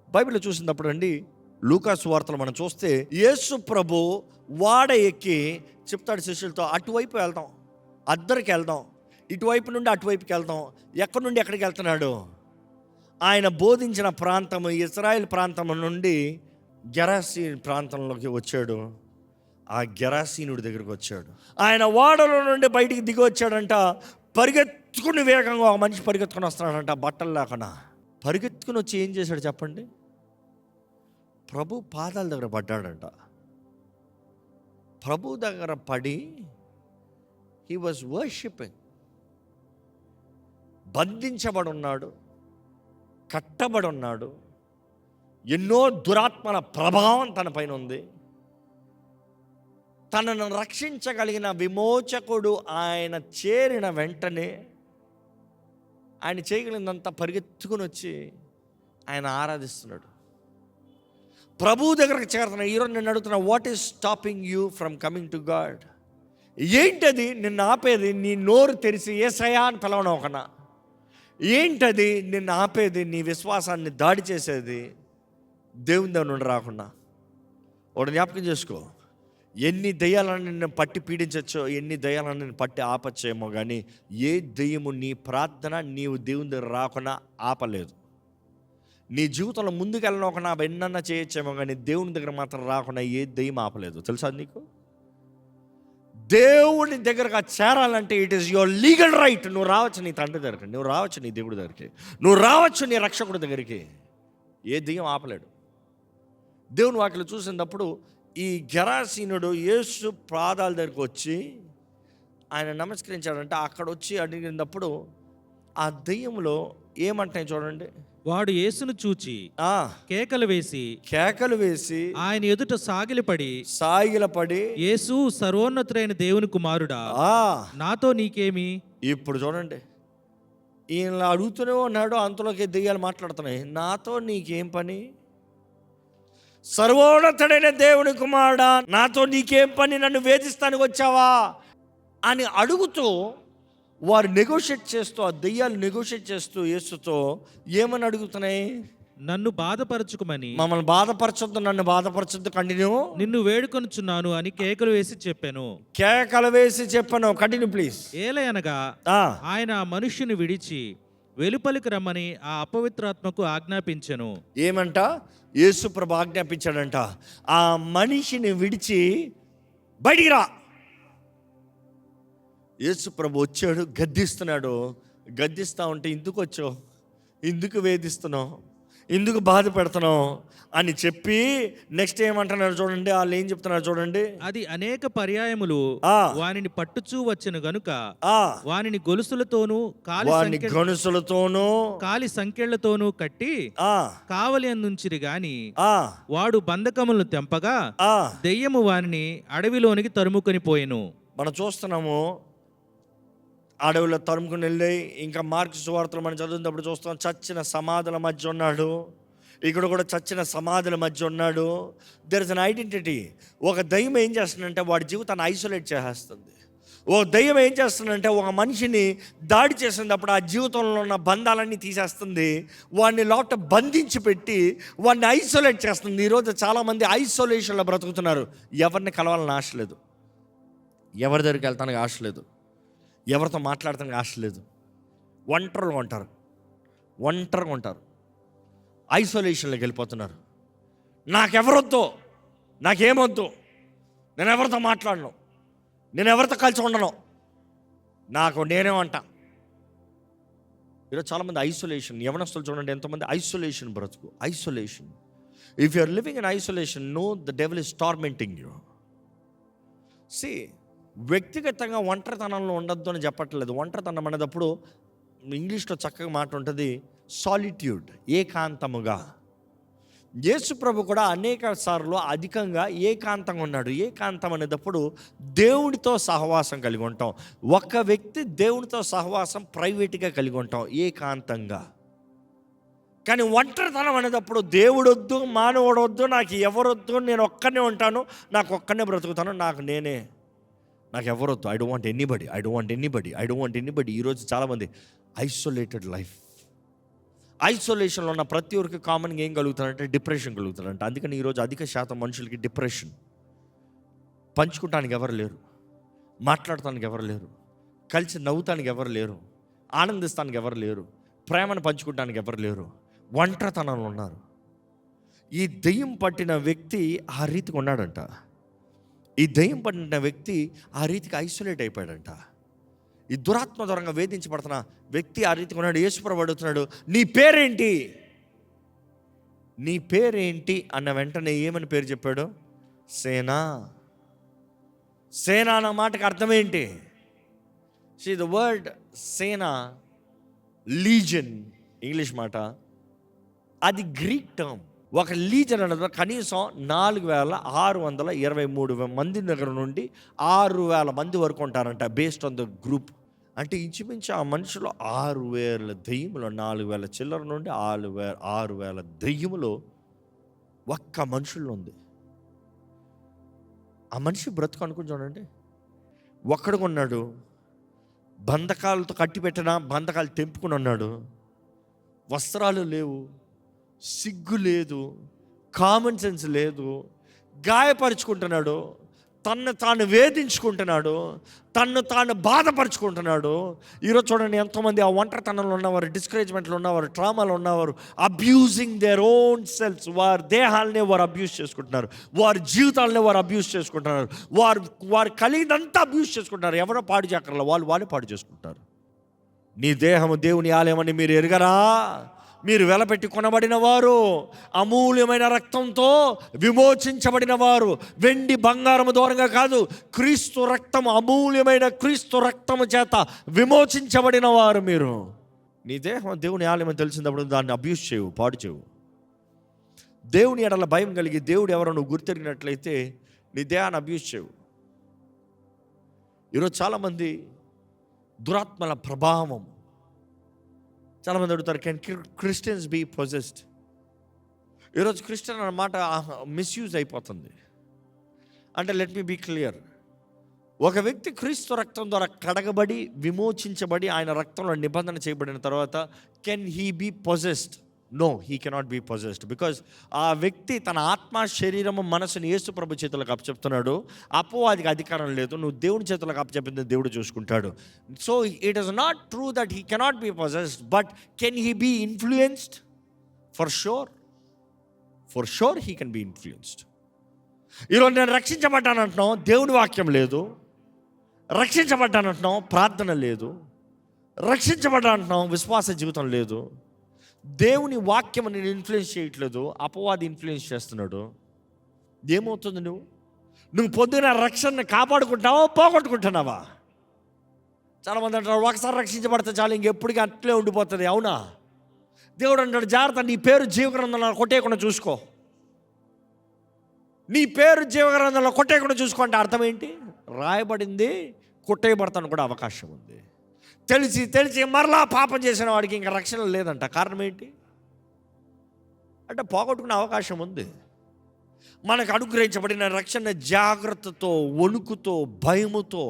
బైబిల్లో చూసినప్పుడు అండి, లూకాసు వార్తలు మనం చూస్తే యేసు ప్రభు వాడ ఎక్కి చెప్తాడు శిష్యులతో, అటువైపు వెళ్దాం, అద్దరికి వెళ్దాం, ఇటువైపు నుండి అటువైపుకి వెళ్దాం. ఎక్కడి నుండి ఎక్కడికి వెళ్తున్నాడు? ఆయన బోధించిన ప్రాంతము ఇశ్రాయేల్ ప్రాంతం నుండి గెరాసీన్ ప్రాంతంలోకి వచ్చాడు. ఆ గెరాసీనుడి దగ్గరికి వచ్చాడు. ఆయన వాడలో నుండి బయటికి దిగి వచ్చాడంట. పరిగెత్తుకుని వేగంగా ఒక మనిషి పరిగెత్తుకుని వస్తున్నాడంట, బట్టలు లేకుండా. పరిగెత్తుకుని వచ్చి ఏం చేశాడు చెప్పండి? ప్రభు పాదాల దగ్గర పడ్డాడంట. ప్రభు దగ్గర పడి హీ వాజ్ వర్షిపింగ్. బంధించబడి ఉన్నాడు, కట్టబడి ఉన్నాడు, ఎన్నో దురాత్మల ప్రభావం తన పైన ఉంది. తనను రక్షించగలిగిన విమోచకుడు ఆయన చేరిన వెంటనే ఆయన చేయగలిగినంత పరిగెత్తుకుని వచ్చి ఆయన ఆరాధిస్తున్నాడు. ప్రభు దగ్గరకు చేరుతున్నాడు. ఈరోజు నేను అడుగుతున్నా, what is stopping you from coming to God? ఏంటది నిన్ను ఆపేది? నీ నోరు తెరిచి యేసయ్యా అని పిలవడం ఒకనా? ఏంటది నిన్ను ఆపేది? నీ విశ్వాసాన్ని దాడి చేసేది దేవుని దగ్గర నుండి రాకుండా. ఒకటి జ్ఞాపకం చేసుకో, ఎన్ని దయ్యాలను నిన్ను పట్టి పీడించచ్చో, ఎన్ని దయ్యాలను నిన్ను పట్టి ఆపచ్చేమో, కానీ ఏ దయ్యము నీ ప్రార్థన నీవు దేవుని దగ్గర రాకుండా ఆపలేదు. నీ జీవితంలో ముందుకు వెళ్ళకుండా ఎన్నన్నా చేయొచ్చేమో, కానీ దేవుని దగ్గర మాత్రం రాకుండా ఏ దయ్యం ఆపలేదు. తెలుసా నీకు? దేవుని దగ్గరగా చేరాలంటే it is your legal right. నువ్వు రావచ్చు నీ తండ్రి దగ్గరికి, నువ్వు రావచ్చు నీ దేవుడి దగ్గరికి, నువ్వు రావచ్చు నీ రక్షకుడి దగ్గరికి. ఏ దెయ్యం ఆపలేడు. దేవుని వాక్యలో చూసినప్పుడు ఈ గెరాసీనుడు యేసు పాదాల దగ్గరికి వచ్చి ఆయన నమస్కరించాడంటే, అక్కడ వచ్చి అడిగినప్పుడు ఆ దెయ్యంలో ఏమంటాయి చూడండి. వాడు యేసును చూచి కేకలు వేసి ఆయన ఎదుట సాగిలపడి, యేసు సర్వోన్నతుడైన దేవుని కుమారుడా, నాతో నీకేమి? ఇప్పుడు చూడండి, ఈయన అడుగుతూనే ఉన్నాడు, అంతలోకి దెయ్యాలు మాట్లాడుతున్నాయి, నాతో నీకేం పని? సర్వోన్నతుడైన దేవుని కుమారుడా, నాతో నీకేం పని? నన్ను వేధిస్తానికి వచ్చావా అని అడుగుతూ వారు నెగోషియేట్ చేస్తూ, ఆ దెయ్యాలు నెగోషియేట్ చేస్తూ యేసుతో ఏమని అడుగుతున్నాయి? నన్ను బాధపరచుకోమని, మమ్మల్ని బాధపరచొద్దు, నన్ను బాధపరచొద్దు, కంటిన్యూ, నిన్ను వేడుకొనుచున్నాను అని కేకలు వేసి చెప్పాను. Continue please. ఏలయనగా ఆయన మనుష్యుని విడిచి వెలుపలికి రమ్మని ఆ అపవిత్రాత్మకు ఆజ్ఞాపించెను. ఏమంట? యేసు ప్రభు ఆజ్ఞాపించాడంట, ఆ మనిషిని విడిచి బయటికి రా. యేసు ప్రభు వచ్చాడు, గద్దిస్తా ఉంటే, ఎందుకు వచ్చావు, ఎందుకు వేధిస్తున్నావు, ఎందుకు బాధ పెడుతున్నావు అని చెప్పి నెక్స్ట్ ఏమంటున్నారు చూడండి. వాళ్ళు ఏం చెప్తున్నారు చూడండి. అది అనేక పర్యాయములు వానిని పట్టుచూ వచ్చెను గనుక వానిని గొలుసులతోనూ కాలి సంకెళ్లతోనూ కట్టి కావలి అందుంచిరి గాని వాడు బంధకములను తెంపగా దెయ్యము వానిని అడవిలోనికి తరుముకొని పోయెను. మనం చూస్తున్నాము, అడవిలో తరుముకుని వెళ్ళి, ఇంకా మార్కు సువార్తలు మనం చదివినప్పుడు చూస్తాం, చచ్చిన సమాధుల మధ్య ఉన్నాడు. ఇక్కడ కూడా చచ్చిన సమాధుల మధ్య ఉన్నాడు. There is an identity. ఒక దయ్యం ఏం చేస్తుందంటే వాడి జీవితాన్ని ఐసోలేట్ చేసేస్తుంది. ఓ దయ్యం ఏం చేస్తుందంటే ఒక మనిషిని దాడి చేసినప్పుడు ఆ జీవితంలో ఉన్న బంధాలన్నీ తీసేస్తుంది, వాడిని లోపల బంధించి పెట్టి వాడిని ఐసోలేట్ చేస్తుంది. ఈరోజు చాలామంది ఐసోలేషన్లో బ్రతుకుతున్నారు. ఎవరిని కలవాలని ఆశ లేదు, ఎవరి దగ్గరికి వెళ్తానికి ఆశ లేదు, ఎవరితో మాట్లాడటానికి ఆశ లేదు. ఒంటరిగా ఉంటారు, ఐసోలేషన్లోకి వెళ్ళిపోతున్నారు. నాకెవరొద్దు, నాకేమొద్దు, నేను ఎవరితో మాట్లాడను, నేను ఎవరితో కలిసి ఉండను, నాకు నేనేమంటా. ఈరోజు చాలామంది ఐసోలేషన్. యవనస్తులు చూడండి, ఎంతోమంది ఐసోలేషన్ బ్రతుకు. Isolation. If you are living in isolation, know the devil is tormenting you. See, వ్యక్తిగతంగా ఒంటరితనంలో ఉండొద్దు అని చెప్పట్లేదు. ఒంటరితనం అనేటప్పుడు ఇంగ్లీష్లో చక్కగా మాట ఉంటుంది, సాలిట్యూడ్, ఏకాంతముగా. యేసు ప్రభు కూడా అనేక సార్లు అధికంగా ఏకాంతంగా ఉన్నాడు. ఏకాంతం అనేటప్పుడు దేవుడితో సహవాసం కలిగి ఉంటాం. ఒక వ్యక్తి దేవుడితో సహవాసం ప్రైవేట్గా కలిగి ఉంటాం, ఏకాంతంగా. కానీ ఒంటరితనం అనేటప్పుడు దేవుడొద్దు, మానవుడొద్దు, నాకు ఎవరొద్దు, నేను ఒక్కనే ఉంటాను, నాకు ఒక్కనే బ్రతుకుతాను, నాకు ఎవరొద్దు, ఐ డోంట్ వాంట్ ఎనీబడి. ఈరోజు చాలామంది ఐసోలేటెడ్ లైఫ్. ఐసోలేషన్లో ఉన్న ప్రతి ఒక్కరికి కామన్గా ఏం కలుగుతారంటే డిప్రెషన్ కలుగుతారంట. అందుకని ఈరోజు అధిక శాతం మనుషులకి డిప్రెషన్. పంచుకోవటానికి ఎవరు లేరు, మాట్లాడటానికి ఎవరు లేరు, కలిసి నవ్వుతానికి ఎవరు లేరు, ఆనందిస్తానికి ఎవరు లేరు, ప్రేమను పంచుకోవటానికి ఎవరు లేరు, ఒంటరితనంలో ఉన్నారు. ఈ దెయ్యం పట్టిన వ్యక్తి ఆ రీతికి ఉన్నాడంట. ఈ దెయ్యం పట్టిన వ్యక్తి ఆ రీతికి ఐసోలేట్ అయిపోయాడంట. ఈ దురాత్మ దూరంగా వేధించబడుతున్న వ్యక్తి ఆ రీతికి ఉన్నాడు. యేసుప్రభువు అడుగుతున్నాడు, నీ పేరేంటి? నీ పేరేంటి అన్న వెంటనే ఏమని పేరు చెప్పాడు? సేనా. సేనా అన్న మాటకి అర్థం ఏంటి? ద వర్డ్ సేనా, లీజన్ ఇంగ్లీష్ మాట, అది గ్రీక్ టర్మ్. ఒక లీజన్ అనేది కనీసం 4623 మంది దగ్గర నుండి 6000 మంది వరకు ఉంటారంట, బేస్డ్ ఆన్ ద గ్రూప్. అంటే ఇంచుమించు ఆ మనుషులు 6000 దెయ్యములు, 4000 చిల్లర నుండి 6000 దెయ్యములు ఒక్క మనుషుల్లో ఉంది. ఆ మనిషి బ్రతుకు అనుకుని చూడండి. ఒక్కడిగా ఉన్నాడు, బంధకాలతో కట్టి పెట్టిన బంధకాలు తెంపుకుని ఉన్నాడు, వస్త్రాలు లేవు, సిగ్గు లేదు, కామన్ సెన్స్ లేదు, గాయపరుచుకుంటున్నాడు, తన్ను తాను వేధించుకుంటున్నాడు, తన్ను తాను బాధపరుచుకుంటున్నాడు. ఈరోజు చూడండి, ఎంతోమంది ఆ ఒంటరితనంలో ఉన్నవారు, డిస్కరేజ్మెంట్లో ఉన్నవారు, ట్రామాలో ఉన్నవారు, అబ్యూజింగ్ దేర్ ఓన్ సెల్ఫ్స్. వారి దేహాలనే వారు అబ్యూజ్ చేసుకుంటున్నారు, వారి జీవితాలనే వారు అబ్యూజ్ చేసుకుంటున్నారు, వారు కలిగినంతా అబ్యూజ్ చేసుకుంటున్నారు. ఎవరో పాడు చేయక్కర్లా, వాళ్ళే పాడు చేసుకుంటారు. నీ దేహము దేవుని ఆలయమని మీరు ఎరుగరా? మీరు వెలపెట్టి కొనబడిన వారు, అమూల్యమైన రక్తంతో విమోచించబడిన వారు, వెండి బంగారము దూరంగా కాదు, క్రీస్తు రక్తము, అమూల్యమైన క్రీస్తు రక్తము చేత విమోచించబడిన వారు మీరు. నీ దేహం దేవుని ఆలయం తెలిసినప్పుడు దాన్ని అబ్యూస్ చేయవు, పాడు చేయవు. దేవుని ఎడల భయం కలిగి దేవుడు ఎవరో నువ్వు గుర్తెరిగినట్లయితే నీ దేహాన్ని అబ్యూస్ చేయవు. ఈరోజు చాలామంది దురాత్మల ప్రభావం. చాలామంది అడుగుతారు, కెన్ క్రిస్టియన్స్ బీ పొజెస్డ్? ఈరోజు క్రిస్టియన్ అన్నమాట మిస్యూజ్ అయిపోతుంది. అంటే లెట్ మీ బీ క్లియర్, ఒక వ్యక్తి క్రీస్తు రక్తం ద్వారా కడగబడి విమోచించబడి ఆయన రక్తంలో నిబంధన చేయబడిన తర్వాత can he be possessed? No, he cannot be possessed. Because ఆ వ్యక్తి తన ఆత్మ, శరీరము, మనసుని యేసు ప్రభు చేతులకు అప్పచెప్తున్నాడు. అపవాదికి అధికారం లేదు. నువ్వు దేవుని చేతులకు అప్పచెప్పింది దేవుడు చూసుకుంటాడు. So it is not true that he cannot be possessed, but can he be influenced? For sure he can be influenced. ఈరోజు నేను రక్షించబడ్డానంటున్నాం, దేవుని వాక్యం లేదు. రక్షించబడ్డానంటున్నాం, ప్రార్థన లేదు. రక్షించబడ్డానంటున్నాం, విశ్వాస జీవితం లేదు. దేవుని వాక్యం నేను ఇన్ఫ్లుయెన్స్ చేయట్లేదు, అపవాది ఇన్ఫ్లుయెన్స్ చేస్తున్నాడు. ఏమవుతుంది? నువ్వు పొద్దున రక్షణను కాపాడుకుంటావా, పోగొట్టుకుంటున్నావా? చాలామంది అంటారు, ఒకసారి రక్షించబడితే చాలు, ఇంకెప్పటికీ అట్లే ఉండిపోతుంది. అవునా? దేవుడు అంటాడు, జాగ్రత్త, నీ పేరు జీవగ్రంథంలో కొట్టేయకుండా చూసుకో. నీ పేరు జీవగ్రంథంలో కొట్టేయకుండా చూసుకో అంటే అర్థం ఏంటి? రాయబడింది, కొట్టేయబడతాను కూడా అవకాశం ఉంది. తెలిసి మరలా పాపం చేసిన వాడికి ఇంకా రక్షణ లేదంట. కారణం ఏంటి అంటే పోగొట్టుకునే అవకాశం ఉంది. మనకు అనుగ్రహించబడిన రక్షణ జాగ్రత్తతో, వణుకుతో, భయముతో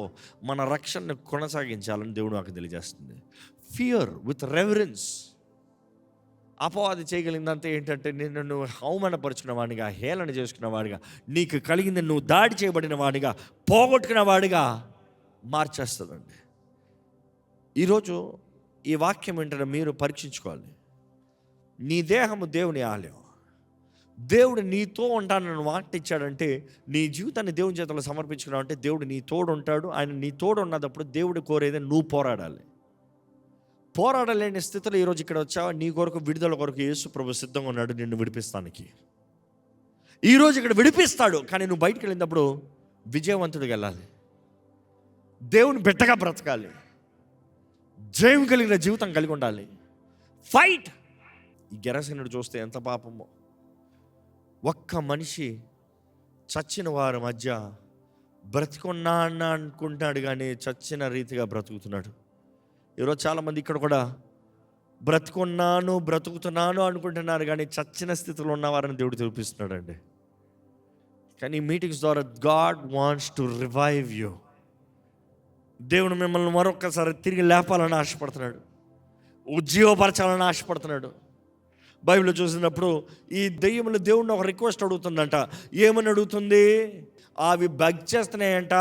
మన రక్షణను కొనసాగించాలని దేవుడు నాకు తెలియజేస్తుంది. Fear with reverence. అపవాది చేయగలిగిందంతా ఏంటంటే నిన్ను నువ్వు అవమానపరుచుకున్న వాడిగా, హేళన చేసుకున్న వాడిగా, నీకు కలిగింది నువ్వు దాడి చేయబడిన వాడిగా, పోగొట్టుకున్న వాడిగా మార్చేస్తుందండి. ఈరోజు ఈ వాక్యం ఏంటంటే మీరు పరీక్షించుకోవాలి. నీ దేహము దేవుని ఆలయం. దేవుడు నీతో ఉంటానని మాట ఇచ్చాడంటే నీ జీవితాన్ని దేవుని చేతుల్లో సమర్పించుకున్నావు అంటే దేవుడు నీ తోడు ఉంటాడు. ఆయన నీ తోడు ఉన్నప్పుడు దేవుడు కోరేది నువ్వు పోరాడాలి. పోరాడలేని స్థితిలో ఈరోజు ఇక్కడ వచ్చావా, నీ కొరకు, విడుదల కొరకు యేసు ప్రభు సిద్ధంగా ఉన్నాడు నిన్ను విడిపిస్తానికి. ఈరోజు ఇక్కడ విడిపిస్తాడు, కానీ నువ్వు బయటికి వెళ్ళినప్పుడు విజయవంతుడికి వెళ్ళాలి. దేవుని బిడ్డగా బ్రతకాలి. జయం కలిగిన జీవితం కలిగి ఉండాలి. ఫైట్. ఈ గెరసనుడు చూస్తే ఎంత పాపమో. ఒక్క మనిషి చచ్చిన వారి మధ్య బ్రతికున్నా అనుకుంటున్నాడు, కానీ చచ్చిన రీతిగా బ్రతుకుతున్నాడు. ఈరోజు చాలామంది ఇక్కడ కూడా బ్రతుకుతున్నాను అనుకుంటున్నారు, కానీ చచ్చిన స్థితిలో ఉన్నవారని దేవుడు చూపిస్తున్నాడండి. కానీ ఈ మీటింగ్స్ ద్వారా God wants to revive you. దేవుడు మిమ్మల్ని మరొకసారి తిరిగి లేపాలని ఆశపడుతున్నాడు, ఉజ్జీవపరచాలని ఆశపడుతున్నాడు. బైబిల్లో చూసినప్పుడు ఈ దెయ్యములు దేవుడిని ఒక రిక్వెస్ట్ అడుగుతుందంట. ఏమని అడుగుతుంది? అవి బగ్ చేస్తున్నాయంట,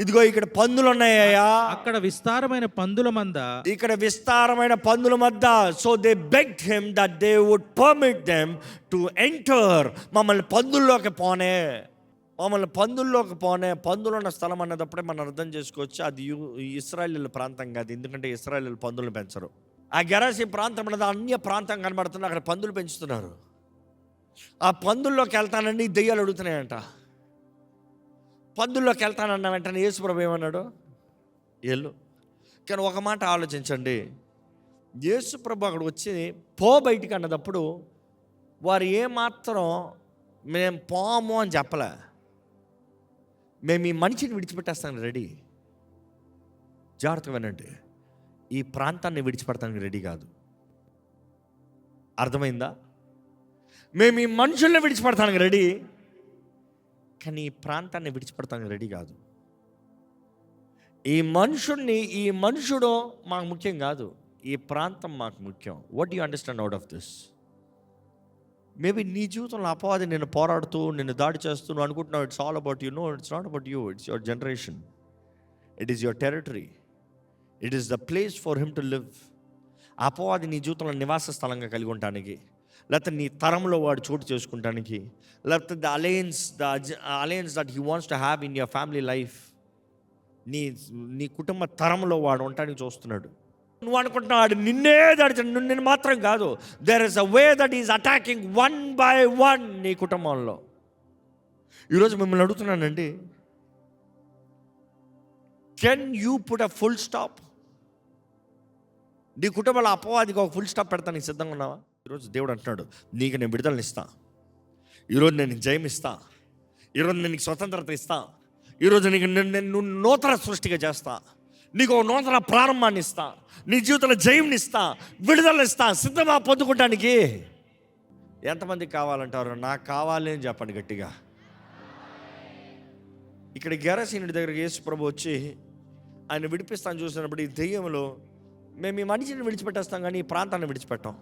ఇదిగో ఇక్కడ పందులు ఉన్నాయా, అక్కడ విస్తారమైన పందుల మంద, ఇక్కడ విస్తారమైన పందుల మధ్య. So they begged him that they would permit them to enter. మమ్మల్ని పందుల్లోకి పోనే, మమ్మల్ని పందుల్లోకి పోనే. పందులు ఉన్న స్థలం అన్నదప్పుడే మనం అర్థం చేసుకోవచ్చు అది ఇశ్రాయేలీయుల ప్రాంతం కాదు. ఎందుకంటే ఇశ్రాయేలీయులు పందులు పెంచరు. ఆ గెరాసీ ప్రాంతం అన్నది అన్య ప్రాంతం కనబడుతుంది, అక్కడ పందులు పెంచుతున్నారు. ఆ పందుల్లోకి వెళ్తానని దెయ్యాలు అడుగుతున్నాయంట. పందుల్లోకి వెళ్తానన్న వెంటనే యేసుప్రభు ఏమన్నాడు? వెళ్ళు. కానీ ఒక మాట ఆలోచించండి, యేసుప్రభు అక్కడ వచ్చి పో బయటికి అన్నదప్పుడు వారు ఏమాత్రం మేము పోము అని చెప్పలే. మేము ఈ మనిషిని విడిచిపెట్టేస్తాను రెడీ. జాగ్రత్తగా వినండి, ఈ ప్రాంతాన్ని విడిచిపెడతానికి రెడీ కాదు. అర్థమైందా? మేము ఈ మనుషుల్ని విడిచిపెడతానికి రెడీ, కానీ ఈ ప్రాంతాన్ని విడిచిపెడతానికి రెడీ కాదు. ఈ మనుషుడు మాకు ముఖ్యం కాదు, ఈ ప్రాంతం మాకు ముఖ్యం. What you understand out of this? Maybe నీ జీవితంలో అపవాది నేను పోరాడుతూ నిన్ను దాడి చేస్తూ నువ్వు అనుకుంటున్నావు it's all about you. No, it's not about you. It's your generation, it is your territory, it is the place for him to live. అపవాది నీ జీవితంలో నివాస స్థలంగా కలిగి ఉండటానికి, లేకపోతే నీ తరంలో వాడు చోటు చేసుకుంటానికి, లేకపోతే the alliance that he wants to have in your family life, నీ కుటుంబ తరంలో వాడు ఉండటానికి చూస్తున్నాడు. నువ్వు అనుకుంటున్నాడు నిన్నే దాడిచాడు, నిన్ను మాత్రం కాదు. There is a way that is attacking one by one నీ కుటుంబంలో. ఈరోజు మిమ్మల్ని అడుగుతున్నానండి, can you put a full stop? నీ కుటుంబంలో అపవాదికి ఒక ఫుల్ స్టాప్ పెడతా నీకు సిద్ధంగా ఉన్నావా? ఈరోజు దేవుడు అంటున్నాడు, నీకు నేను విడుదలని ఇస్తా, ఈరోజు నేను జయం ఇస్తా, ఈరోజు నేను నీకు స్వతంత్రత ఇస్తా, ఈరోజు నీకు నేను నూతన సృష్టిగా చేస్తా, నీకు ఒక నూతన ప్రారంభాన్ని ఇస్తా, నీ జీవితంలో జయంని ఇస్తా, విడుదల ఇస్తా. సిద్ధమా పొందుకోవటానికి? ఎంతమందికి కావాలంటారు? నాకు కావాలి అని చెప్పండి గట్టిగా. ఇక్కడ గెరాసీనుడి దగ్గరికి యేసు ప్రభు వచ్చి ఆయన విడిపిస్తాను చూసినప్పుడు ఈ దెయ్యంలో, మేము ఈ మనిషిని విడిచిపెట్టేస్తాం కానీ ఈ ప్రాంతాన్ని విడిచిపెట్టాం.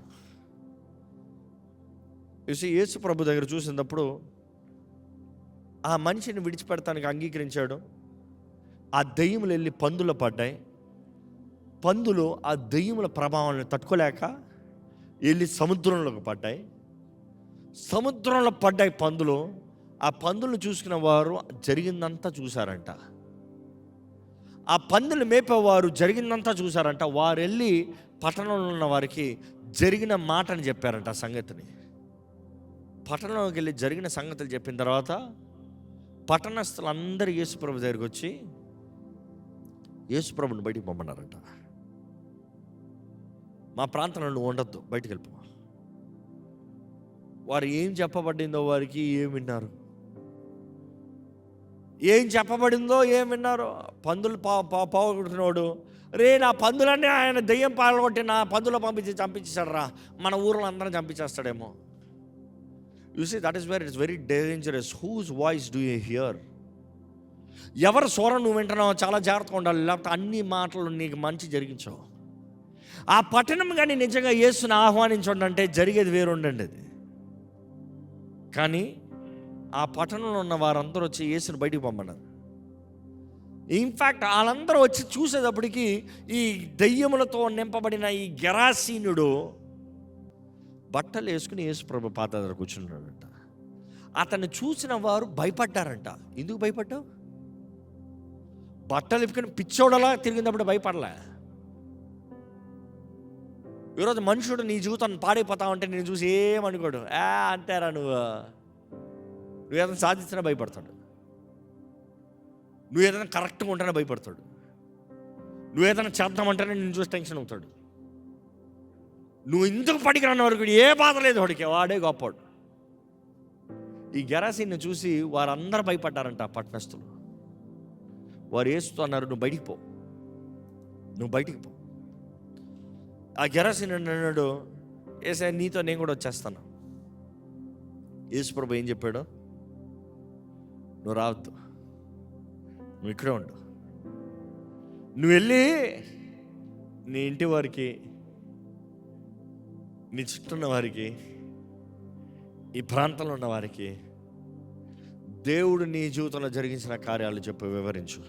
యేసు ప్రభు దగ్గర చూసినప్పుడు ఆ మనిషిని విడిచిపెడతానికి అంగీకరించాడు. ఆ దెయ్యములు వెళ్ళి పందులు పడ్డాయి. పందులు ఆ దెయ్యముల ప్రభావాన్ని తట్టుకోలేక వెళ్ళి సముద్రంలోకి పడ్డాయి. సముద్రంలో పడ్డాయి పందులు. ఆ పందులను చూసుకున్న వారు జరిగిందంతా చూశారంట. ఆ పందులు మేపేవారు జరిగిందంతా చూశారంట. వారు వెళ్ళి పట్టణంలో ఉన్న వారికి జరిగిన మాటని చెప్పారంట, ఆ సంగతిని. పట్టణంలోకి వెళ్ళి జరిగిన సంగతులు చెప్పిన తర్వాత పట్టణస్థులు అందరూ యేసుప్రభు దగ్గరికి వచ్చి యేసుప్రభుని బయటికి పంపన్నారంట. మా ప్రాంతంలో నువ్వు ఉండొద్దు, బయటికి వెళ్ళిపో. వారు ఏం చెప్పబడిందో వారికి ఏం విన్నారు, ఏం చెప్పబడిందో ఏం విన్నారో. పందులు పోగొట్టినోడు, రే నా పందులన్నీ ఆయన దెయ్యం పాల్గొట్టి నా పందులు చంపించేశాడు రా, మన ఊర్లో అందరం చంపించేస్తాడేమో. You see that is where it's very dangerous. Whose voice do you hear? ఎవరి స్వరం నువ్వు వింటున్నావు చాలా జాగ్రత్తగా ఉండాలి, లేకపోతే అన్ని మాటలు నీకు మంచి జరిగించావు. ఆ పట్టణం కానీ నిజంగా యేసుని ఆహ్వానించండి అంటే జరిగేది వేరుండండి అది. కానీ ఆ పట్టణంలో ఉన్న వారందరూ వచ్చి యేసుని బయటికి పంపన్నారు. ఇన్ఫ్యాక్ట్ వాళ్ళందరూ వచ్చి చూసేటప్పటికి ఈ దెయ్యములతో నింపబడిన ఈ గెరాసీనుడు బట్టలు వేసుకుని యేసు ప్రభు పాద దగ్గర కూర్చున్నాడంట. అతన్ని చూసిన వారు భయపడ్డారంట. ఎందుకు భయపడ్డావు? బట్టలు ఇప్పుకొని పిచ్చోడలా తిరిగినప్పుడు భయపడలే. ఈరోజు మనుషుడు నీ జీవితాన్ని పాడైపోతా ఉంటే నేను చూసి ఏమనుకోడు, అంతేరా నువ్వేదైనా సాధించినా భయపడతాడు, నువ్వేదైనా కరెక్ట్గా ఉంటేనే భయపడతాడు, నువ్వేదైనా చేద్దామంటేనే నేను చూసి టెన్షన్ అవుతాడు. నువ్వు ఇందుకు పడికిరాని వరకు ఏ బాధ లేదు వాడికి, వాడే గొప్పవాడు. ఈ గెరాసీని చూసి వారందరూ భయపడ్డారంట. పట్టణస్థులు వారు యేసుతో అన్నారు, నువ్వు బయటికి పో, నువ్వు బయటికి పో. ఆ గెరాసీని అన్నాడు, యేసయ్య నీతో నేను కూడా వచ్చేస్తాను. యేసు ప్రభు ఏం చెప్పాడు? నువ్వు రావద్దు, నువ్వు ఇక్కడే ఉండు, నువ్వు వెళ్ళి నీ ఇంటి వారికి నీ చుట్టూ ఉన్న వారికి, ఈ ప్రాంతంలో ఉన్న వారికి దేవుడు నీ జీవితంలో జరిగించిన కార్యాలు చెప్పి వివరించు.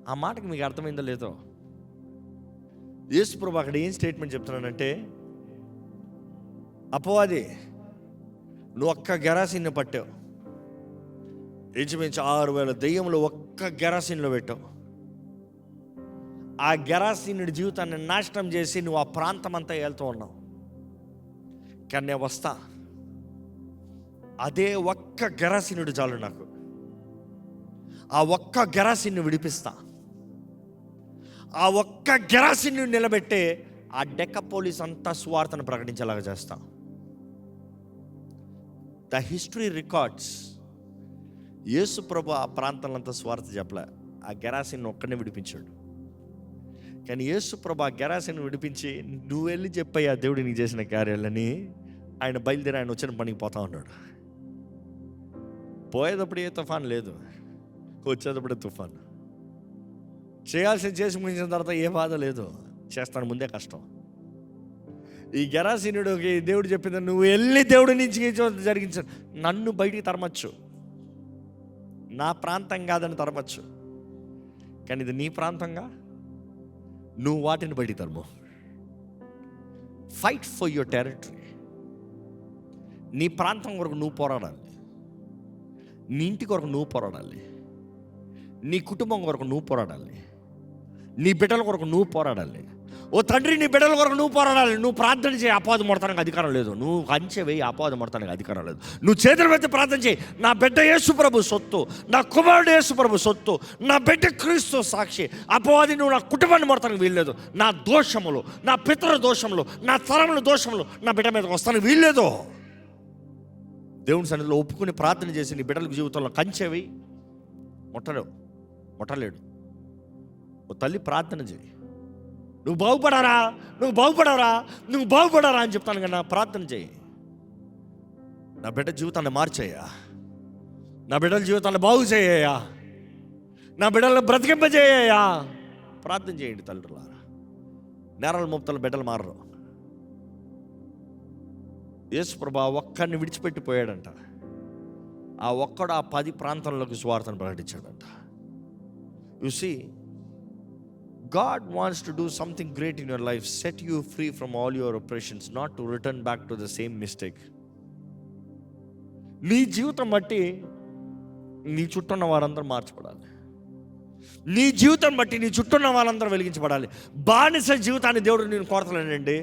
ఆ మాటకి మీకు అర్థమైందో లేదో, యేసు ప్రభు అక్కడ ఏం స్టేట్మెంట్ చెప్తున్నానంటే, అపవాది నువ్వు ఒక్క గెరాసిన్ని పట్టావు, ఇంచుమించు 6,000 దెయ్యములు ఒక్క గెరాసిన్లో పెట్టావు. ఆ గెరాసినుడి జీవితాన్ని నాశనం చేసి నువ్వు ఆ ప్రాంతం అంతా వెళ్తూ ఉన్నావు. కానీ నేను వస్తా, అదే ఒక్క గెరాసినుడు చాలు నాకు, ఆ ఒక్క గెరాసిన్ని విడిపిస్తా, ఆ ఒక్క గెరాసిన్ని నిలబెట్టే ఆ డెక్కపోలిస్ అంతా సువార్తను ప్రకటించేలాగా చేస్తా. ద హిస్టరీ రికార్డ్స్, యేసు ప్రభు ఆ ప్రాంతంలో అంతా సువార్త చెప్పలే, ఆ గెరాసిన్ని ఒక్కనే విడిపించాడు. కానీ యేసు ప్రభు ఆ గెరాసిన్ని విడిపించి నువ్వు వెళ్ళి చెప్పయ్యా దేవుడు నీకు చేసిన కార్యాలని, ఆయన బయలుదేరి ఆయన వచ్చిన పనికి పోతా ఉన్నాడు. పోయేటప్పుడు ఏ తుఫాన్ లేదు, వచ్చేటప్పుడే తుఫాన్. చేయాల్సింది చేసి ముగించిన తర్వాత ఏ బాధ లేదు, చేస్తాను ముందే కష్టం. ఈ గెరాసీనుడికి దేవుడు చెప్పింది, నువ్వు వెళ్ళి దేవుడి నుంచి జరిగించాడు. నన్ను బయటికి తరమచ్చు, నా ప్రాంతం కాదని తరమచ్చు, కానీ ఇది నీ ప్రాంతంగా నువ్వు వాటిని బయటికి తరము. Fight for your territory. నీ ప్రాంతం కొరకు నువ్వు పోరాడాలి, నీ ఇంటి కొరకు నువ్వు పోరాడాలి, నీ కుటుంబం కొరకు నువ్వు పోరాడాలి, నీ బిడ్డల కొరకు నువ్వు పోరాడాలి. ఓ తండ్రి, నీ బిడ్డల కొరకు నువ్వు పోరాడాలి. నువ్వు ప్రార్థన చేయి, అపవాదం మొడతానికి అధికారం లేదు. నువ్వు కంచె వేయి, అపవాదం మొడతానికి అధికారం లేదు. నువ్వు చేతులు పెట్టి ప్రార్థన చేయి, నా బిడ్డ యేసు ప్రభు సొత్తు, నా కుమారుడు యేసు ప్రభు సొత్తు, నా బిడ్డ క్రీస్తు సాక్షి. అపవాది నువ్వు నా కుటుంబాన్ని మొడతానికి వీల్లేదు. నా దోషములు, నా పితృ దోషములు, నా తరముల దోషములు నా బిడ్డ మీదకి వస్తానికి వీల్లేదు. దేవుని సన్నిధిలో ఒప్పుకుని ప్రార్థన చేసి నీ బిడ్డల జీవితంలో కంచె వేయి. ముట్టలేడు. ఓ తల్లి ప్రార్థన చేయి, నువ్వు బాగుపడారా, నువ్వు బాగుపడారా, నువ్వు బాగుపడారా అని చెప్తాను కదా. ప్రార్థన చేయి, నా బిడ్డ జీవితాన్ని మార్చేయ్యా, నా బిడ్డల జీవితాన్ని బాగు చేయ్యా, నా బిడ్డలను బ్రతికింపజేయ్యా. ప్రార్థన చేయండి తల్లులారా. నేరాల ముప్తల బిడ్డలు మారరు. యేసు ప్రభు ఒక్కడిని విడిచిపెట్టిపోయాడంట, ఆ ఒక్కడు ఆ 10 ప్రాంతంలోకి సువార్తను ప్రకటించాడంట. You see, God wants to do something great in your life, set you free from all your oppressions, not to return back to the same mistake. నీ జీవితం బట్టి నీ చుట్టూ ఉన్న వారందరూ మార్చబడాలి, నీ జీవితం బట్టి నీ చుట్టూ ఉన్న వాళ్ళందరూ వెలిగించబడాలి. బానిస జీవితాన్ని దేవుడు నేను కోరతలేనండి.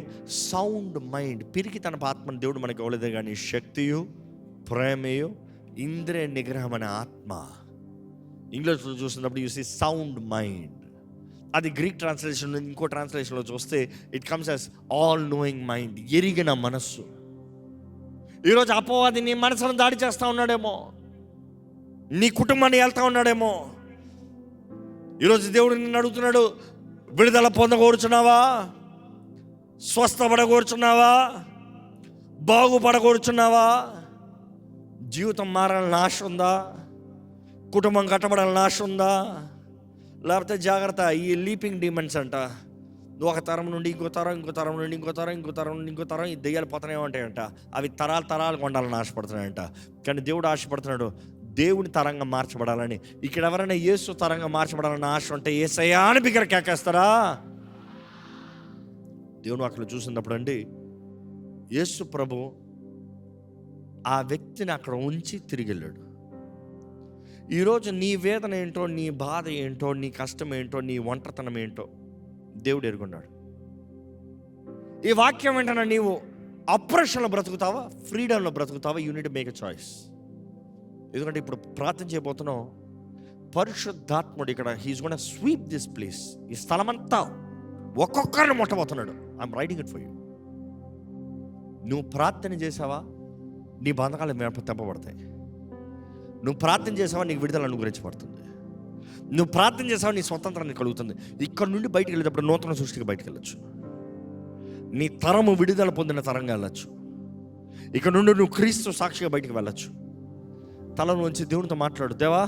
సౌండ్ మైండ్, పిరికి తన ఆత్మను దేవుడు మనకి ఇవ్వలేదే కానీ శక్తియు, ప్రేమయు, ఇంద్రియ నిగ్రహం అనే ఆత్మ. ఇంగ్లీష్లో చూసినప్పుడు చూసి సౌండ్ మైండ్, అది గ్రీక్ ట్రాన్స్లేషన్. ఇంకో ట్రాన్స్లేషన్లో చూస్తే it comes as all knowing mind, ఎరిగిన మనస్సు. ఈరోజు అపవాది నీ మనసును దాడి చేస్తూ ఉన్నాడేమో, నీ కుటుంబాన్ని వెళ్తూ ఉన్నాడేమో. ఈరోజు దేవుడు నిన్ను అడుగుతున్నాడు, విడుదల పొందకూర్చున్నావా, స్వస్థపడకూర్చున్నావా, బాగుపడకూర్చున్నావా, జీవితం మారాలని ఆశ ఉందా, కుటుంబం కట్టబడాలని ఆశ ఉందా? లేకపోతే జాగ్రత్త, ఈ లీపింగ్ డీమన్స్ అంట, ఒక తరం నుండి ఇంకో తరం, ఇంకో తరం నుండి ఇంకో తరం, ఇంకో తరం నుండి ఇంకో తరం, ఈ దెయ్యాలు పోతూనే ఉంటాయంట. అవి తరాలు కొండాలని ఆశపడుతున్నాయంట. కానీ దేవుడు ఆశపడుతున్నాడు దేవుని తరంగా మార్చబడాలని. ఇక్కడ ఎవరైనా యేసు తరంగా మార్చబడాలని ఆశ ఉంటే యేసయ్యా అని బిగ్గర కేకేస్తారా? దేవుడు అక్కడ చూసినప్పుడు అండి, యేసు ప్రభు ఆ వ్యక్తిని అక్కడ ఉంచి తిరిగి వెళ్ళాడు. ఈరోజు నీ వేదన ఏంటో, నీ బాధ ఏంటో, నీ కష్టం ఏంటో, నీ ఒంటరితనం ఏంటో దేవుడు ఎరుగున్నాడు. ఈ వాక్యం వెంటనే నీవు అప్రెషన్లో బ్రతుకుతావా, ఫ్రీడమ్లో బ్రతుకుతావా? You need to make a choice. ఎందుకంటే ఇప్పుడు ప్రార్థన చేయబోతున్నాం, పరిశుద్ధాత్ముడు ఇక్కడ he's gonna sweep this place. ఈ స్థలమంతా ఒక్కొక్కరిని ముట్టబోతున్నాడు. I'm writing it for you. నువ్వు ప్రార్థన చేసావా, నీ బంధకాలు తెంపబడతాయి. నువ్వు ప్రార్థన చేసావా, నీకు విడుదల అనుగ్రహించబడుతుంది. నువ్వు ప్రార్థన చేసావా, నీ స్వతంత్రాన్ని కలుగుతుంది. ఇక్కడ నుండి బయటికి వెళ్ళేటప్పుడు నూతన సృష్టికి బయటకు వెళ్ళచ్చు. నీ తరము విడుదల పొందిన తరంగా వెళ్ళచ్చు. ఇక్కడ నుండి నువ్వు క్రీస్తు సాక్షిగా బయటికి వెళ్ళచ్చు. తల నుంచి దేవునితో మాట్లాడు, దేవా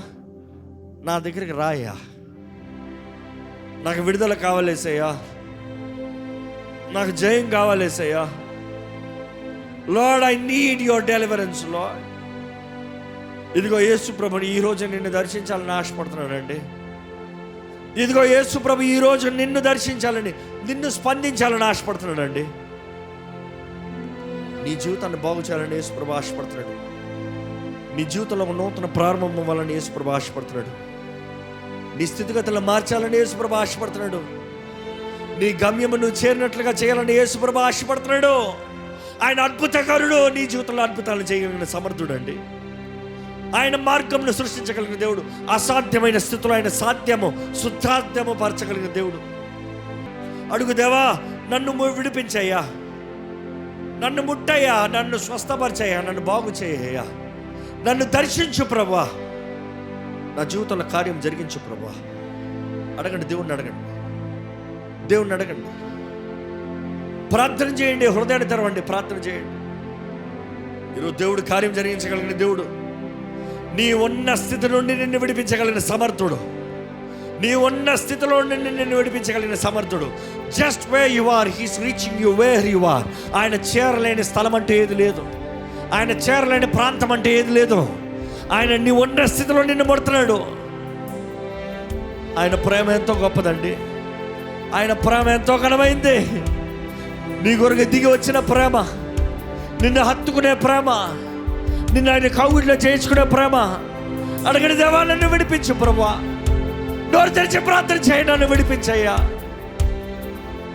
నా దగ్గరికి రాయ్యా, నాకు విడుదల కావాలేసయ్యా, నాకు జయం కావాలి యేసయ్యా. Lord, I need your deliverance Lord. ఇదిగో యేసు ప్రభుని ఈరోజు నిన్ను దర్శించాలని ఆశపడుతున్నానండి. ఇదిగో యేసు ప్రభు ఈరోజు నిన్ను దర్శించాలని, నిన్ను స్పందించాలని ఆశపడుతున్నాడండి. నీ జీవితాన్ని బాగు చేయాలని యేసు ప్రభు ఆశపడుతున్నాడు. నీ జీవితంలో ఒక నూతన ప్రారంభం అవ్వాలని యేసు ప్రభు ఆశపడుతున్నాడు. నీ స్థితిగతులను మార్చాలని యేసు ప్రభు ఆశపడుతున్నాడు. నీ గమ్యము నువ్వు చేరినట్లుగా చేయాలని యేసు ప్రభు ఆశపడుతున్నాడు. ఆయన అద్భుతకరుడు. నీ జీవితంలో అద్భుతాలు చేయగలిగిన సమర్థుడు అండి. ఆయన మార్గంను సృష్టించగలిగిన దేవుడు. అసాధ్యమైన స్థితిలో ఆయన సాధ్యము, సుసాధ్యము పరచగలిగిన దేవుడు. అడుగు, దేవా నన్ను విడిపించయ్యా, నన్ను ముట్టయ్యా, నన్ను స్వస్థపరచయ్యా, నన్ను బాగు చేయయ్యా, నన్ను దర్శించు ప్రభువా, నా జీవితంలో కార్యం జరిగించు ప్రభువా. అడగండి, దేవుణ్ణి అడగండి, దేవుణ్ణి అడగండి. ప్రార్థన చేయండి, హృదయాన్ని తెరవండి, ప్రార్థన చేయండి. ఈరోజు దేవుడు కార్యం జరిగించగలిగిన దేవుడు. నీ ఉన్న స్థితి నుండి నిన్ను విడిపించగలిగిన సమర్థుడు. నీ ఉన్న స్థితిలో నుండి నిన్ను విడిపించగలిగిన సమర్థుడు. Just where you are, he's reaching you where you are. ఆయన చేరలేని స్థలం అంటే ఏది లేదు. ఆయన చేరలేని ప్రాంతం అంటే ఏది లేదు. ఆయన నీ ఉన్న స్థితిలో నిన్ను ముడుతున్నాడు. ఆయన ప్రేమ ఎంతో గొప్పదండి. ఆయన ప్రేమ ఎంతో ఘనమైంది. నీ కొరకు దిగి వచ్చిన ప్రేమ, నిన్ను హత్తుకునే ప్రేమ, నిన్ను ఆయన కౌగిట్లో చేయించుకునే ప్రేమ. అడగని, దేవా నన్ను విడిపించు ప్రభువా. నోరు తెరిచి ప్రార్థన చేయి, నన్ను విడిపించయ్యా.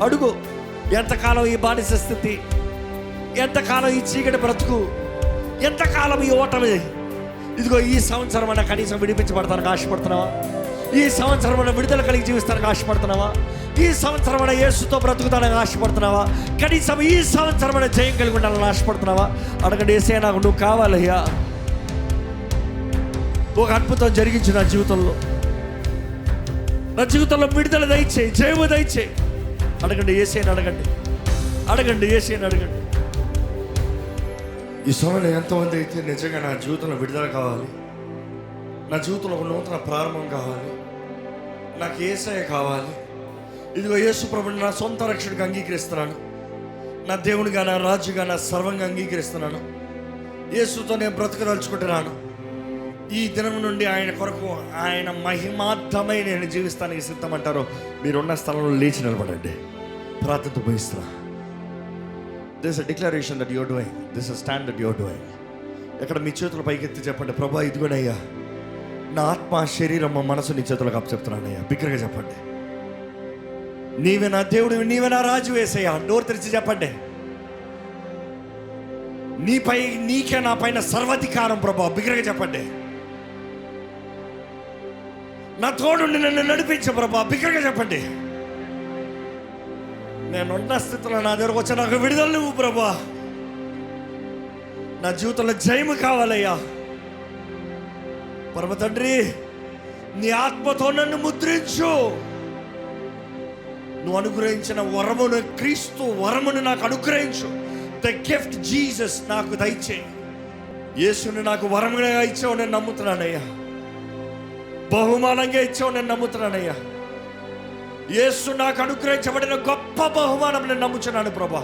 అడుగు. ఎంతకాలం ఈ బానిస స్థితి, ఎంతకాలం ఈ చీకటి బ్రతుకు, ఎంతకాలం ఈ ఓటమి. ఇదిగో ఈ సంవత్సరం అన్న కనీసం విడిపించబడతానికి ఆశపడుతున్నావా? ఈ సంవత్సరం అన్న విడుదల కలిగి జీవిస్తానికి ఆశపడుతున్నావా? ఈ సంవత్సరం అన్న యేసుతో బ్రతుకుతానికి ఆశపడుతున్నావా? కనీసం ఈ సంవత్సరం అన్న జయం కలిగి ఉండాలని ఆశపడుతున్నావా? అడగండి, యేసయ్యా నాకు నువ్వు కావాలయ్యా. ఒక అద్భుతం జరిగించు నా జీవితంలో. నా జీవితంలో విడుదల దయచేయి, జయము దయచేయి. అడగండి, యేసయ్యని అడగండి, అడగండి, యేసయ్యని అడగండి. ఈ సమయంలో ఎంతమంది అయితే నిజంగా నా జీవితంలో విడుదల కావాలి, నా జీవితంలో ఒక నూతన ప్రారంభం కావాలి, నాకు యేసయ్య కావాలి. ఇదిగో యేసు ప్రభుని నా సొంత రక్షకుడిగా అంగీకరిస్తున్నాను, నా దేవునిగా, నా రాజుగా, నా సర్వంగా అంగీకరిస్తున్నాను. యేసుతో నేను బ్రతకదలుచుకుంటున్నాను. ఈ దినం నుండి ఆయన కొరకు, ఆయన మహిమార్థమై నేను జీవిస్తానికి సిద్ధమంటారో మీరున్న స్థలంలో లేచి నిలబడండి. ప్రార్థనతో పోయిస్తున్నా. This a declaration that your doing, this a stand that your doing. ఎక్కడ మీ చేతుల పైకెత్తి చెప్పండి, ప్రభా ఇదిగోనయ్యా నా ఆత్మ, శరీరం, మనసు నీ చేతులకు అప్పచెప్తున్నానయ్యా. బిగ్గరగా చెప్పండి, నీవే నా దేవుడు, నీవే నా రాజు యేసయ్యా. నోరు తెరిచి చెప్పండి. నీపై, నీకే నా పైన సర్వాధికారం ప్రభా. బిగ్గరగా చెప్పండి. నా తోడు నన్ను నడిపించే ప్రభా. బిగ్గరగా చెప్పండి. నేనున్న స్థితిలో నా దగ్గరకు వచ్చా, నాకు విడుదల నువ్వు ప్రభా. నా జీవితంలో జయము కావాలయ్యా. పరమ తండ్రి, నీ ఆత్మతో నన్ను ముద్రించు. నువ్వు అనుగ్రహించిన వరమును, క్రీస్తు వరమును నాకు అనుగ్రహించు. ద గిఫ్ట్ జీసస్ నాకు దయచేయి. యేసుని నాకు వరముగా ఇచ్చావు, నేను నమ్ముతున్నానయ్యా. బహుమానంగా ఇచ్చావు, నేను నమ్ముతున్నానయ్యా. యేసు నాకు అనుగ్రహించబడిన గొప్ప బహుమానం నేను నమ్ముచున్నాను ప్రభా.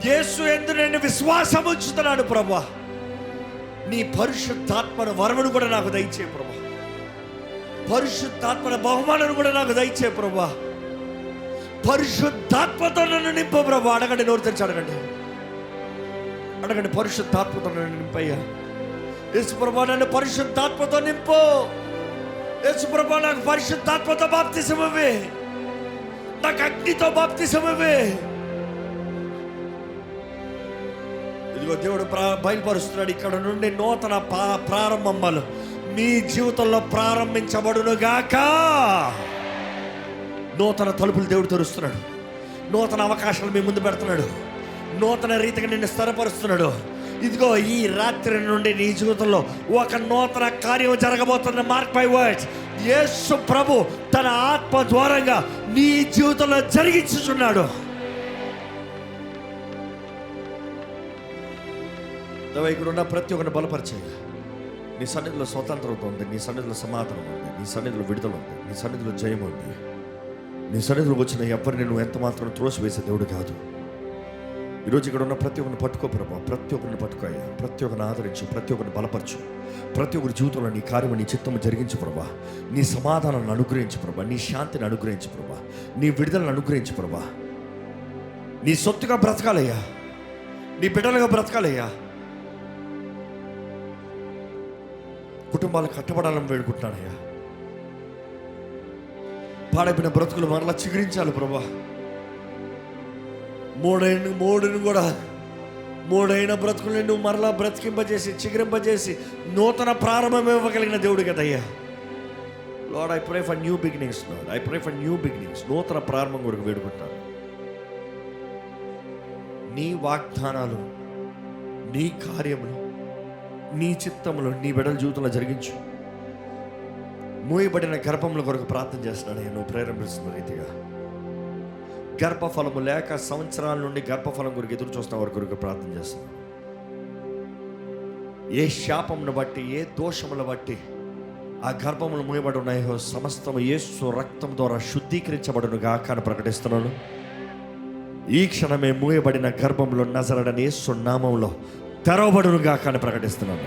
యేసు యందు నేను విశ్వాసం ఉంచుతున్నాను ప్రభా. నీ పరిశుద్ధాత్మను వరమును కూడా నాకు దయచేయి ప్రభా. పరిశుద్ధాత్మన బహుమానం కూడా నాకు దయచేయి ప్రభా. పరిశుద్ధాత్మతో నన్ను నింపు ప్రభా. అడగండి, నోరు తెరిచి అడగండి, అడగండి. పరిశుద్ధాత్మతో నన్ను నింపయ్యా. యేసు ప్రభా నన్ను పరిశుద్ధాత్మతో నింపు. యేసు ప్రభా నాకు పరిశుద్ధాత్మతో బాప్తిసం ఇవ్వు, నాకు అగ్నితో బాప్తిసం ఇవ్వు. ఇదిగో దేవుడు బయలుపరుస్తున్నాడు, ఇక్కడ నుండి నూతన ప్రారంభములు మీ జీవితంలో ప్రారంభించబడును గాక. నూతన తలుపులు దేవుడు తెరుస్తున్నాడు. నూతన అవకాశాలు మీ ముందు పెడుతున్నాడు. నూతన రీతిగా నిన్ను స్థిరపరుస్తున్నాడు. ఇదిగో ఈ రాత్రి నుండి నీ జీవితంలో ఒక నూతన కార్యం జరగబోతుంది. Mark my words. యేసు ప్రభు తన ఆత్మ ద్వారంగా నీ జీవితంలో జరిగించుచున్నాడు. ఇక్కడ ఉన్న ప్రతి ఒక్కరిని బలపరిచేయ. నీ సన్నిధిలో స్వతంత్రత ఉంది, నీ సన్నిధిలో సమాధానం ఉంది, నీ సన్నిధిలో విడుదల ఉంది, నీ సన్నిధిలో జయం ఉంది. నీ సన్నిధిలోకి వచ్చిన ఎవరిని నువ్వు ఎంత మాత్రం త్రోసివేసే దేవుడు కాదు. ఈరోజు ఇక్కడ ఉన్న ప్రతి ఒక్కరిని పట్టుకో ప్రభా, ప్రతి ఒక్కరిని పట్టుకోయ్యా, ప్రతి ఒక్కరిని ఆదరించు, ప్రతి ఒక్కరిని బలపరచు, ప్రతి ఒక్కరి జీవితంలో నీ కార్యము, నీ చిత్తము జరిగించు ప్రభా. నీ సమాధానాన్ని అనుగ్రహించు ప్రభా, నీ శాంతిని అనుగ్రహించు ప్రభా, నీ విడుదలను అనుగ్రహించు ప్రభా. నీ సొత్తుగా బ్రతకాలయ్యా, నీ బిడ్డలుగా బ్రతకాలయ్యా. కుటుంబాలు కట్టబడాలని వేడుకుంటున్నానయ్యా. పాడైపోయిన బ్రతుకులు మరలా చిగురించాలి ప్రభా. మూడైన బ్రతుకుల్ని నువ్వు మరలా బ్రతికింపజేసి, చిగురింపజేసి, నూతన ప్రారంభం ఇవ్వగలిగిన దేవుడు కదయ్యా. Lord, I pray for new beginnings. Lord, I pray for new beginnings. నూతన ప్రారంభం కొరకు వేడుకుంటాను. నీ వాగ్దానాలు, నీ కార్యములు, నీ చిత్తములు నీ బిడ్డల జీవితంలో జరిగించు. మూయబడిన గర్భముల కొరకు ప్రార్థన చేస్తున్నాను. నువ్వు ప్రేరేపిస్తున్న రీతిగా గర్భఫలము లేక సంవత్సరాల నుండి గర్భఫలం కొరకు ఎదురు చూస్తున్న వారి కొరకు ప్రార్థన చేస్తున్నాను. ఏ శాపమును బట్టి, ఏ దోషముల బట్టి ఆ గర్భములు మూయబడి ఉన్నాయో సమస్తము యేసు రక్తం ద్వారా శుద్ధీకరించబడును గాక అని ప్రకటిస్తున్నాను. ఈ క్షణమే మూయబడిన గర్భంలో నజరడని యేసు నామములో తెరవబడును గాక అని ప్రకటిస్తున్నాను.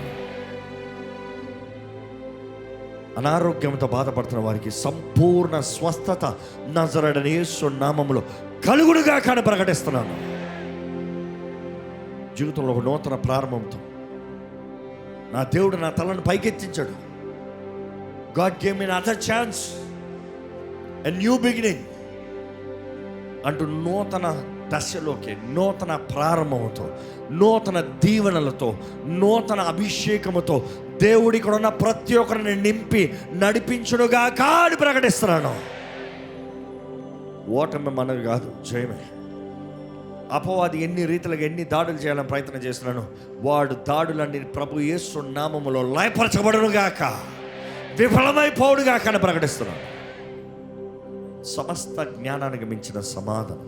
అనారోగ్యంతో బాధపడుతున్న వారికి సంపూర్ణ స్వస్థత నజరడని యేసు నామములో కలుగును గాక అని ప్రకటిస్తున్నాను. జీవితంలో ఒక నూతన ప్రారంభంతో నా దేవుడు నా తలను పైకెత్తించాడు. God gave me another chance, a new beginning అంటూ నూతన దశలోకి, నూతన ప్రారంభంతో, నూతన దీవెనలతో, నూతన అభిషేకముతో దేవుడి ఇక్కడ ఉన్న ప్రతి ఒక్కరిని నింపి నడిపించునుగా కాని ప్రకటిస్తున్నాను. ఓటమి మనది కాదు, జయమే. అపవాది ఎన్ని రీతిలుగా ఎన్ని దాడులు చేయాలని ప్రయత్నం చేస్తున్నాను, వాడు దాడులన్నీ ప్రభు యేసు నామములో లయపరచబడునుగాక, విఫలమైపోవుడుగాక అని ప్రకటిస్తున్నాను. సమస్త జ్ఞానానికి మించిన సమాధానం,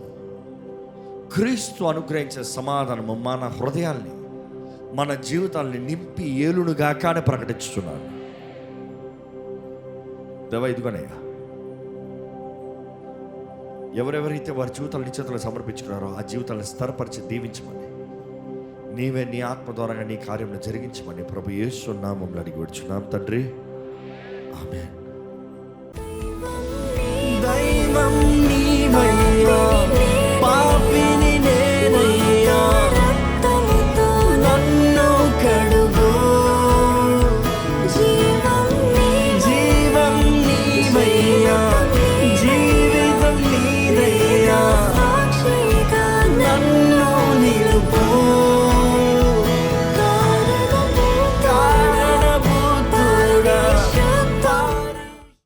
క్రీస్తు అనుగ్రహించే సమాధానము మన హృదయాల్ని, మన జీవితాల్ని నింపి ఏలునుగాక అని ప్రకటిస్తున్నాను. దేవా, ఇదిగోనయ్యా, ఎవరెవరైతే వారి జీవితాలు నీ చేతుల్లో సమర్పించుకున్నారో ఆ జీవితాలను స్థిరపరిచి దీవించమని, నీవే నీ ఆత్మ ద్వారా నీ కార్యంలో జరిగించమని ప్రభు యేసు నామములో అడిగి వచ్చున్నాం తండ్రి, ఆమేన్. దైవం నీవయ్యా.